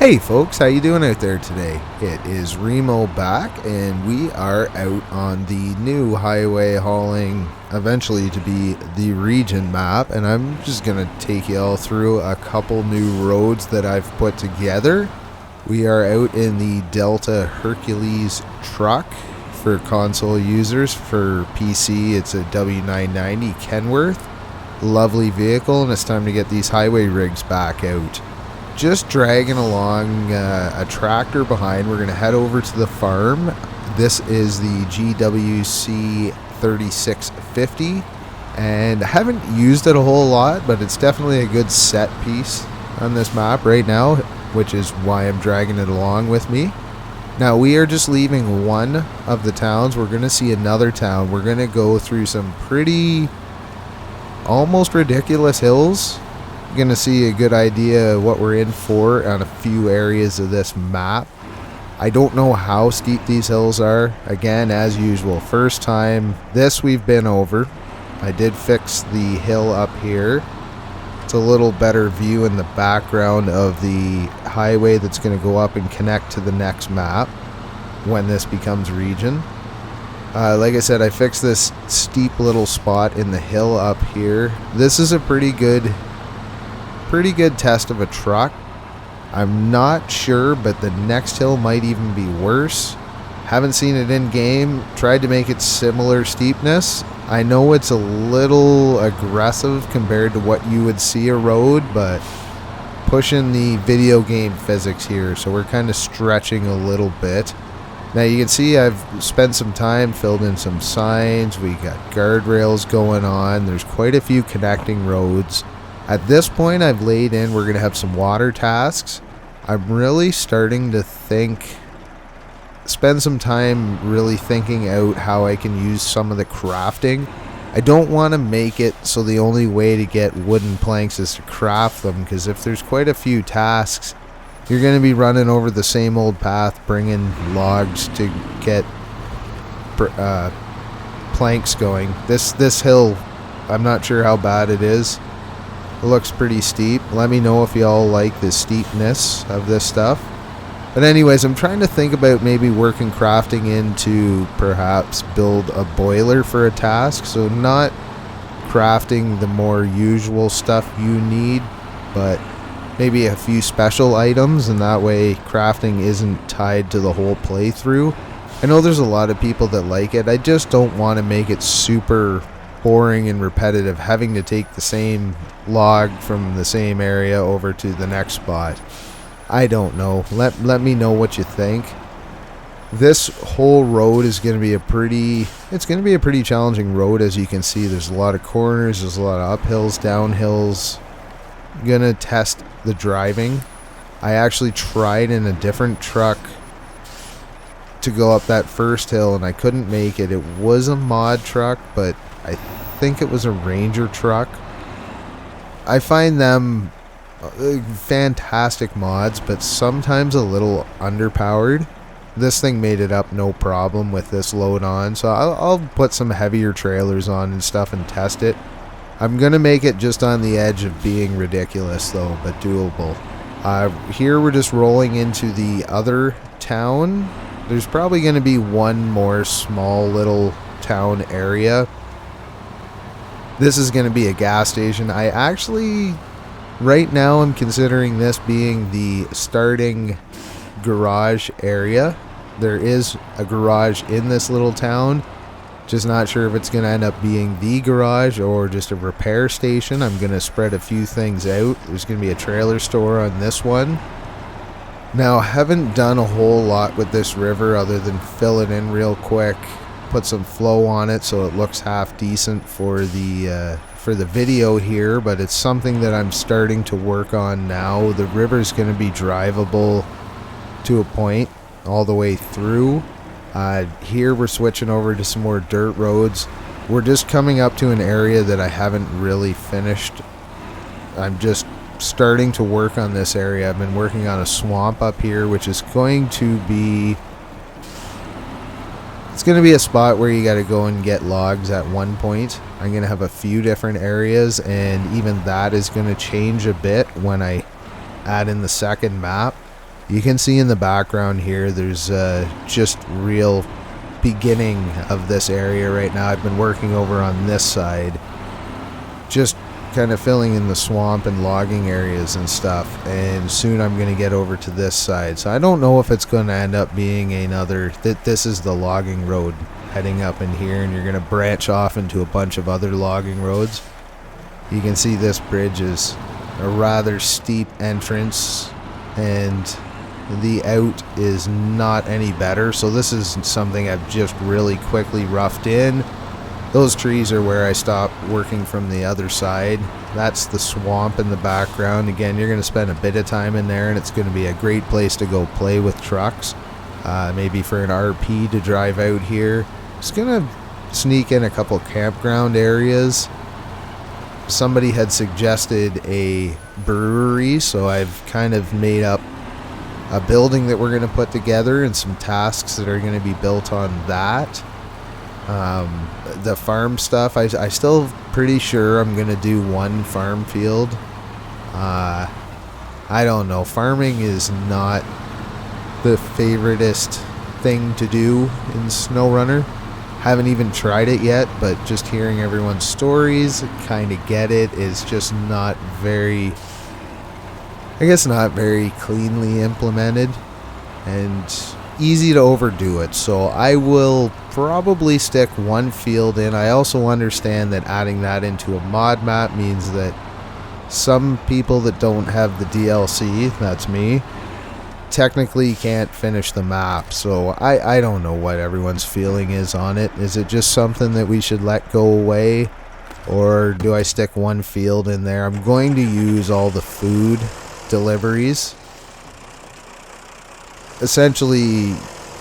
Hey folks, how you doing out there today? It is Remo back, and we are out on the new highway hauling, eventually to be the region map, and I'm just going to take you all through a couple new roads that I've put together. We are out in the Delta Hercules truck for console users. For PC, it's a W990 Kenworth. Lovely vehicle, and it's time to get these highway rigs back out. Just dragging along a tractor behind. We're going to head over to the farm. This is the GWC 3650, and I haven't used it a whole lot, but it's definitely a good set piece on this map right now, which is why I'm dragging it along with me. Now we are just leaving one of the towns. We're going to see another town. We're going to go through some pretty almost ridiculous hills. Going to see a good idea what we're in for on a few areas of this map. I don't know how steep these hills are. Again, as usual, first time this we've been over. I did fix the hill up here. It's a little better view in the background of the highway that's going to go up and connect to the next map when this becomes region. Like I said, I fixed this steep little spot in the hill up here. This is a pretty good test of a truck. I'm not sure, but the next hill might even be worse. Haven't seen it in game. Tried to make it similar steepness. I know it's a little aggressive compared to what you would see a road, but pushing the video game physics here, so we're kind of stretching a little bit. Now you can see I've spent some time, filled in some signs. We got guardrails going on. There's quite a few connecting roads. At this point, I've laid in, we're going to have some water tasks. I'm really starting to spend some time really thinking out how I can use some of the crafting. I don't want to make it so the only way to get wooden planks is to craft them, because if there's quite a few tasks, you're going to be running over the same old path, bringing logs to get planks going. This hill, I'm not sure how bad it is. It looks pretty steep. Let me know if y'all like the steepness of this stuff. But anyways, I'm trying to think about maybe working crafting into perhaps build a boiler for a task. So not crafting the more usual stuff you need, but maybe a few special items, and that way crafting isn't tied to the whole playthrough. I know there's a lot of people that like it. I just don't want to make it super boring and repetitive, having to take the same log from the same area over to the next spot. I don't know. Let me know what you think. This whole road is going to be a pretty challenging road. As you can see, there's a lot of corners, there's a lot of uphills, downhills. Gonna test the driving. I actually tried in a different truck to go up that first hill, and I couldn't make it. It was a mod truck, but I think it was a Ranger truck. I find them fantastic mods, but sometimes a little underpowered. This thing made it up no problem with this load on, so I'll put some heavier trailers on and stuff and test it. I'm gonna make it just on the edge of being ridiculous though, but doable. Here we're just rolling into the other town. There's probably gonna be one more small little town area. This is going to be a gas station. I actually, right now, I'm considering this being the starting garage area. There is a garage in this little town. Just not sure if it's going to end up being the garage or just a repair station. I'm going to spread a few things out. There's going to be a trailer store on this one. Now, I haven't done a whole lot with this river other than fill it in real quick. Put some flow on it so it looks half decent for the video here, but it's something that I'm starting to work on now. The river's going to be drivable to a point all the way through. Here we're switching over to some more dirt roads. We're just coming up to an area that I haven't really finished. I'm just starting to work on this area. I've been working on a swamp up here, which is going to be a spot where you got to go and get logs at one point. I'm going to have a few different areas, and even that is going to change a bit when I add in the second map. You can see in the background here, there's just real beginning of this area right now. I've been working over on this side, just kind of filling in the swamp and logging areas and stuff, and soon I'm going to get over to this side. So I don't know if it's going to end up being another, this is the logging road heading up in here, and you're going to branch off into a bunch of other logging roads. You can see this bridge is a rather steep entrance, and the out is not any better, so this is something I've just really quickly roughed in. Those trees are where I stopped working from the other side. That's the swamp in the background. Again, you're going to spend a bit of time in there, and it's going to be a great place to go play with trucks. Maybe for an RP to drive out here. Just going to sneak in a couple campground areas. Somebody had suggested a brewery, so I've kind of made up a building that we're going to put together and some tasks that are going to be built on that. The farm stuff, I still pretty sure I'm going to do one farm field. I don't know. Farming is not the favoritist thing to do in Snowrunner. Haven't even tried it yet, but just hearing everyone's stories, kind of get it. It's just not very, I guess not very cleanly implemented and easy to overdo it. So I will probably stick one field in. I also understand that adding that into a mod map means that some people that don't have the DLC, that's me, technically can't finish the map. So I don't know what everyone's feeling is on it. Is it just something that we should let go away, or do I stick one field in there? I'm going to use all the food deliveries essentially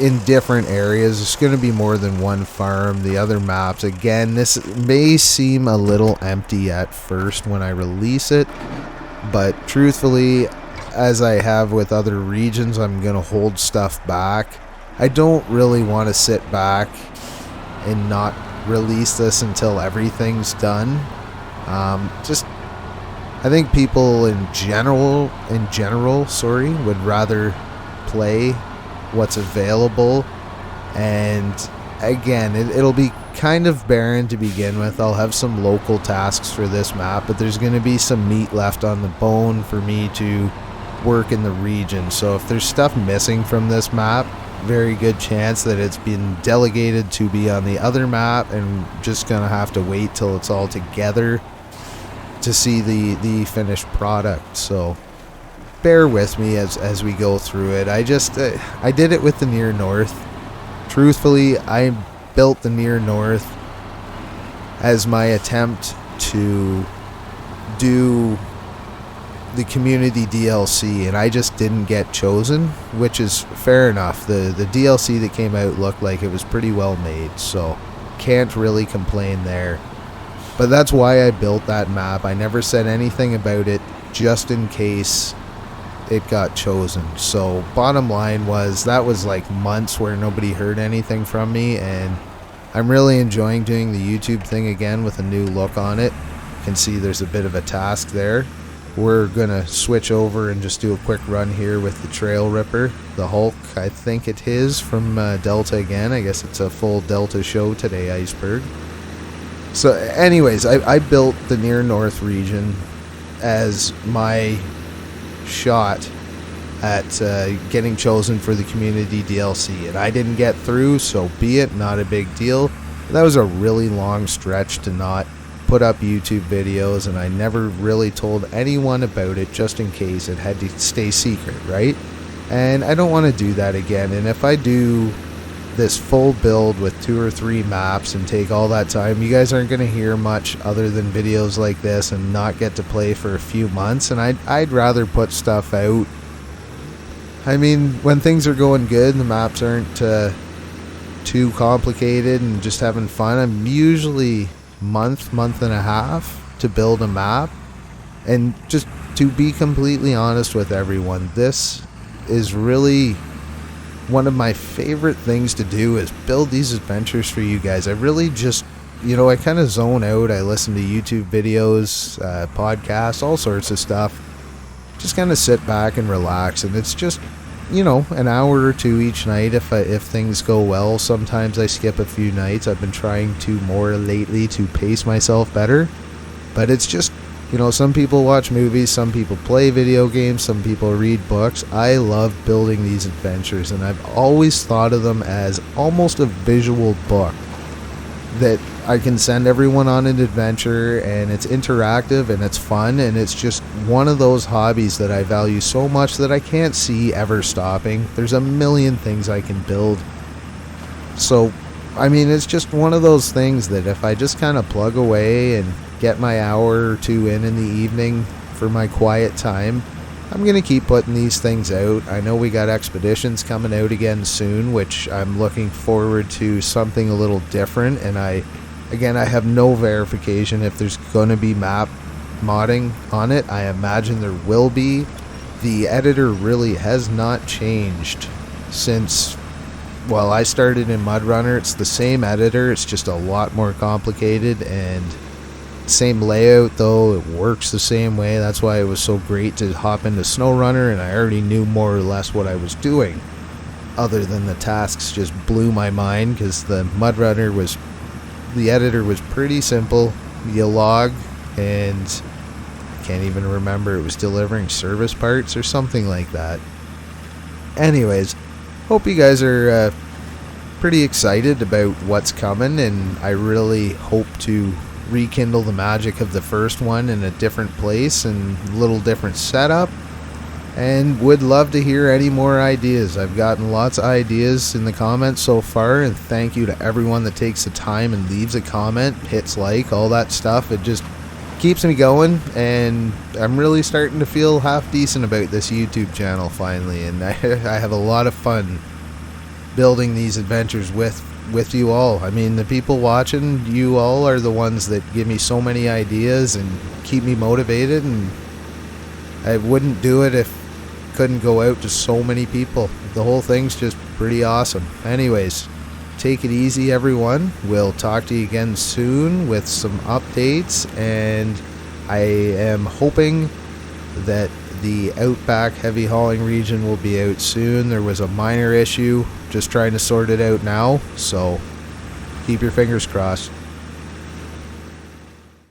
in different areas. There's going to be more than one farm. The other maps, again, this may seem a little empty at first when I release it, but truthfully, as I have with other regions, I'm going to hold stuff back. I don't really want to sit back and not release this until everything's done. I think people in general, would rather play what's available, and again, it'll be kind of barren to begin with. I'll have some local tasks for this map, but there's going to be some meat left on the bone for me to work in the region. So if there's stuff missing from this map, very good chance that it's been delegated to be on the other map, and just gonna have to wait till it's all together to see the finished product. So bear with me as we go through it. I did it with the Near North. Truthfully, I built the Near North as my attempt to do the community DLC, and I just didn't get chosen, which is fair enough. The DLC that came out looked like it was pretty well made, so can't really complain there. But that's why I built that map. I never said anything about it just in case it got chosen. So bottom line was, that was like months where nobody heard anything from me, and I'm really enjoying doing the YouTube thing again with a new look on it. You can see there's a bit of a task there. We're gonna switch over and just do a quick run here with the Trail Ripper, the Hulk, I think it is, from Delta again. I guess it's a full Delta show today, Iceberg. So anyways, I built the Near North region as my shot at getting chosen for the community DLC, and I didn't get through, so be it, not a big deal. That was a really long stretch to not put up YouTube videos, and I never really told anyone about it, just in case. It had to stay secret, right? And I don't want to do that again. And if I do this full build with 2 or 3 maps and take all that time, you guys aren't going to hear much other than videos like this and not get to play for a few months. And I'd rather put stuff out, I mean, when things are going good and the maps aren't too complicated and just having fun. I'm usually month and a half to build a map. And just to be completely honest with everyone, this is really one of my favorite things to do, is build these adventures for you guys. I really just, I kind of zone out. I listen to YouTube videos, podcasts, all sorts of stuff. Just kind of sit back and relax, and it's just an hour or two each night if things go well. Sometimes I skip a few nights. I've been trying to more lately to pace myself better. But it's just, some people watch movies, some people play video games, some people read books. I love building these adventures, and I've always thought of them as almost a visual book that I can send everyone on an adventure, and it's interactive and it's fun, and it's just one of those hobbies that I value so much that I can't see ever stopping. There's a million things I can build. So, it's just one of those things that if I just kind of plug away and get my hour or two in the evening for my quiet time, I'm going to keep putting these things out. I know we got expeditions coming out again soon, which I'm looking forward to something a little different. And I have no verification if there's going to be map modding on it. I imagine there will be. The editor really has not changed since, I started in Mudrunner. It's the same editor, it's just a lot more complicated, and same layout though. It works the same way. That's why it was so great to hop into Snowrunner, and I already knew more or less what I was doing, other than the tasks just blew my mind because the editor was pretty simple. You log, and I can't even remember, it was delivering service parts or something like that. Anyways, hope you guys are pretty excited about what's coming, and I really hope to rekindle the magic of the first one in a different place and a little different setup, and would love to hear any more ideas. I've gotten lots of ideas in the comments so far, and thank you to everyone that takes the time and leaves a comment, hits like, all that stuff. It just keeps me going, and I'm really starting to feel half decent about this YouTube channel finally, and I have a lot of fun building these adventures with you all. The people watching, you all are the ones that give me so many ideas and keep me motivated, and I wouldn't do it if it couldn't go out to so many people. The whole thing's just pretty awesome. Anyways, take it easy, everyone. We'll talk to you again soon with some updates, and I am hoping that the Outback heavy hauling region will be out soon. There was a minor issue, just trying to sort it out now, so keep your fingers crossed.